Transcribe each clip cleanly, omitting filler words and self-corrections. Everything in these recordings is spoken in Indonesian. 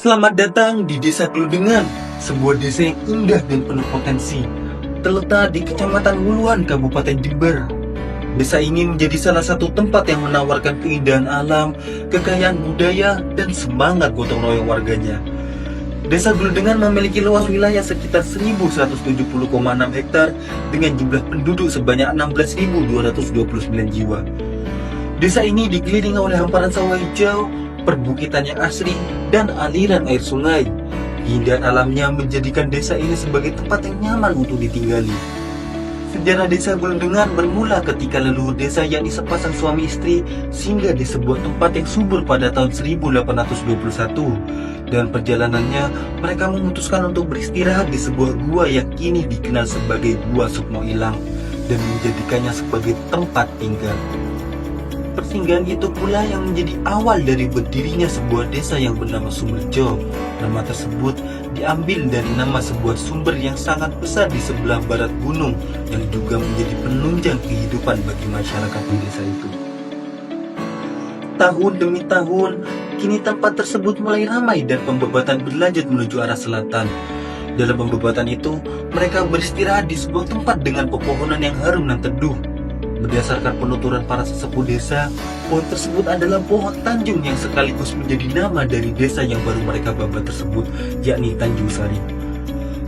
Selamat datang di Desa Gludengan, sebuah desa yang indah dan penuh potensi. Terletak di Kecamatan Wuluan, Kabupaten Jember. Desa ini menjadi salah satu tempat yang menawarkan keindahan alam, kekayaan budaya, dan semangat gotong royong warganya. Desa Gludengan memiliki luas wilayah sekitar 1.170,6 hektar dengan jumlah penduduk sebanyak 16.229 jiwa. Desa ini dikelilingi oleh hamparan sawah hijau, perbukitan yang asri, dan aliran air sungai. Keindahan alamnya menjadikan desa ini sebagai tempat yang nyaman untuk ditinggali. Sejarah Desa Gludengan bermula ketika leluhur desa yakni sepasang suami istri singgah di sebuah tempat yang subur pada tahun 1821. Dengan perjalanannya, mereka memutuskan untuk beristirahat di sebuah gua yang kini dikenal sebagai Gua Sukmo Ilang dan menjadikannya sebagai tempat tinggal. Persinggahan itu pula yang menjadi awal dari berdirinya sebuah desa yang bernama Sumberjo. Nama tersebut diambil dari nama sebuah sumber yang sangat besar di sebelah barat gunung yang juga menjadi penunjang kehidupan bagi masyarakat di desa itu. Tahun demi tahun, kini tempat tersebut mulai ramai dan pembebatan berlanjut menuju arah selatan. Dalam pembebatan itu, mereka beristirahat di sebuah tempat dengan pepohonan yang harum dan teduh. Berdasarkan penuturan para sesepuh desa, pohon tersebut adalah pohon Tanjung yang sekaligus menjadi nama dari desa yang baru mereka babat tersebut, yakni Tanjung Sari.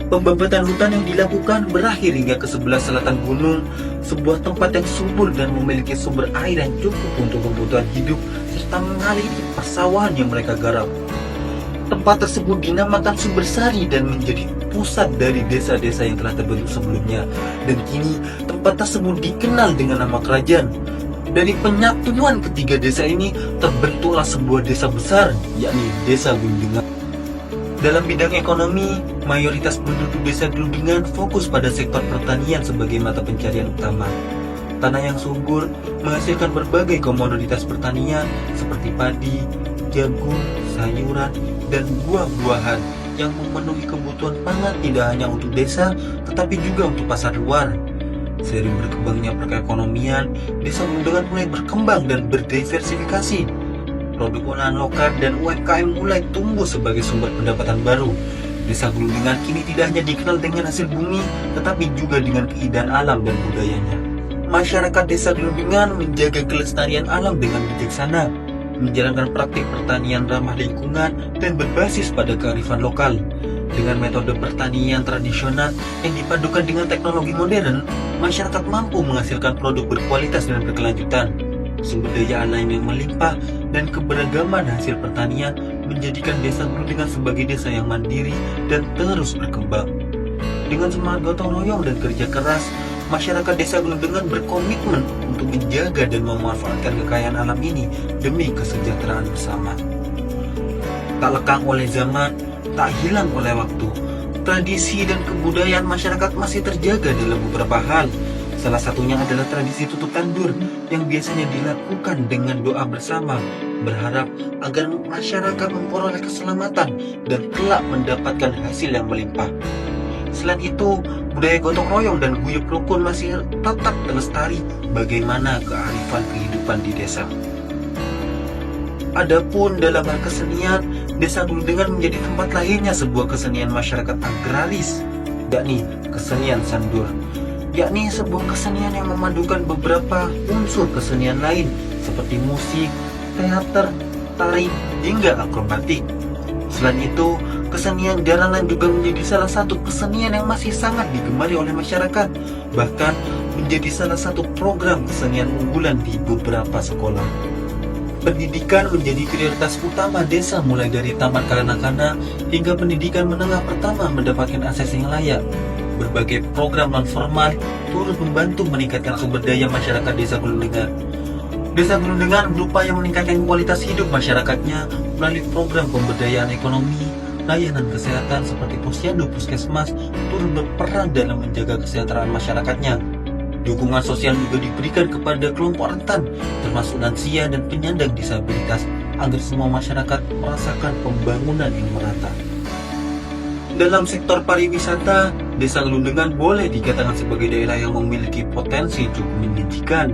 Pembabatan hutan yang dilakukan berakhir hingga ke sebelah selatan gunung, sebuah tempat yang subur dan memiliki sumber air yang cukup untuk kebutuhan hidup serta mengaliri persawahan yang mereka garap. Tempat tersebut dinamakan Sumbersari dan menjadi pusat dari desa-desa yang telah terbentuk sebelumnya, dan kini tempat tersebut dikenal dengan nama kerajaan. Dari penyatuan ketiga desa ini terbentuklah sebuah desa besar, yakni Desa Gludengan. Dalam bidang ekonomi, mayoritas penduduk Desa Gludengan fokus pada sektor pertanian sebagai mata pencarian utama. Tanah yang subur menghasilkan berbagai komoditas pertanian seperti padi, jagung, sayuran, dan buah-buahan yang memenuhi kebutuhan pangan tidak hanya untuk desa, tetapi juga untuk pasar luar. Seiring berkembangnya perekonomian, Desa Gludengan mulai berkembang dan berdiversifikasi. Produk olahan lokal dan UMKM mulai tumbuh sebagai sumber pendapatan baru. Desa Gludengan kini tidak hanya dikenal dengan hasil bumi, tetapi juga dengan keindahan alam dan budayanya. Masyarakat Desa Gludengan menjaga kelestarian alam dengan bijaksana, menjalankan praktik pertanian ramah lingkungan dan berbasis pada kearifan lokal. Dengan metode pertanian tradisional yang dipadukan dengan teknologi modern, masyarakat mampu menghasilkan produk berkualitas dan berkelanjutan. Sumber daya alam yang melimpah dan keberagaman hasil pertanian menjadikan Desa Gludengan sebagai desa yang mandiri dan terus berkembang. Dengan semangat gotong royong dan kerja keras, masyarakat Desa Gludengan berkomitmen untuk menjaga dan memanfaatkan kekayaan alam ini demi kesejahteraan bersama. Tak lekang oleh zaman, tak hilang oleh waktu, tradisi dan kebudayaan masyarakat masih terjaga dalam beberapa hal. Salah satunya adalah tradisi tutup tandur yang biasanya dilakukan dengan doa bersama, berharap agar masyarakat memperoleh keselamatan dan kelak mendapatkan hasil yang melimpah. Selain itu, budaya gotong royong dan guyup rukun masih tetap terlestari bagaimana kearifan kehidupan di desa. Adapun dalam hal kesenian, Desa Gludengan menjadi tempat lahirnya sebuah kesenian masyarakat agraris, yakni kesenian Sandur, yakni sebuah kesenian yang memadukan beberapa unsur kesenian lain seperti musik, teater, tari, hingga akrobatik. Selain itu, kesenian jaranan juga menjadi salah satu kesenian yang masih sangat digemari oleh masyarakat, bahkan menjadi salah satu program kesenian unggulan di beberapa sekolah. Pendidikan menjadi prioritas utama desa, mulai dari taman kanak-kanak hingga pendidikan menengah pertama mendapatkan akses yang layak. Berbagai program non-formal turut membantu meningkatkan sumber daya masyarakat Desa Gludengan. Desa Gludengan berupaya meningkatkan kualitas hidup masyarakatnya melalui program pemberdayaan ekonomi, layanan kesehatan seperti posyandu puskesmas turut berperan dalam menjaga kesejahteraan masyarakatnya. Dukungan sosial juga diberikan kepada kelompok rentan, termasuk lansia dan penyandang disabilitas, agar semua masyarakat merasakan pembangunan yang merata. Dalam sektor pariwisata, Desa Gludengan boleh dikatakan sebagai daerah yang memiliki potensi cukup menjanjikan.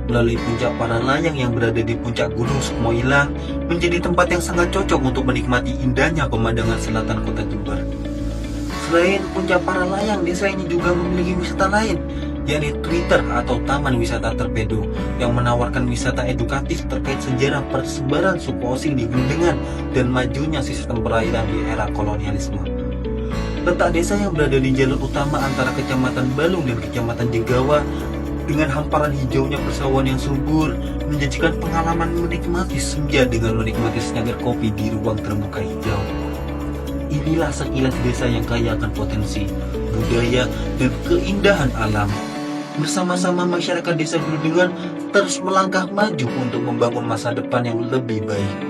melalui puncak para layang yang berada di puncak Gunung Sukmoilang menjadi tempat yang sangat cocok untuk menikmati indahnya pemandangan selatan kota Jember. Selain puncak para layang, desa ini juga memiliki wisata lain, yakni Twitter atau Taman Wisata Torpedo yang menawarkan wisata edukatif terkait sejarah persebaran suku Osing di Gundengan dan majunya sistem perairan di era kolonialisme. Letak desa yang berada di jalur utama antara Kecamatan Balung dan Kecamatan Jegawa dengan hamparan hijaunya persawahan yang subur menjanjikan pengalaman menikmati senja dengan menikmati secangkir kopi di ruang terbuka hijau. Inilah sekilas desa yang kaya akan potensi, budaya, dan keindahan alam. Bersama-sama masyarakat desa Gundengan terus melangkah maju untuk membangun masa depan yang lebih baik.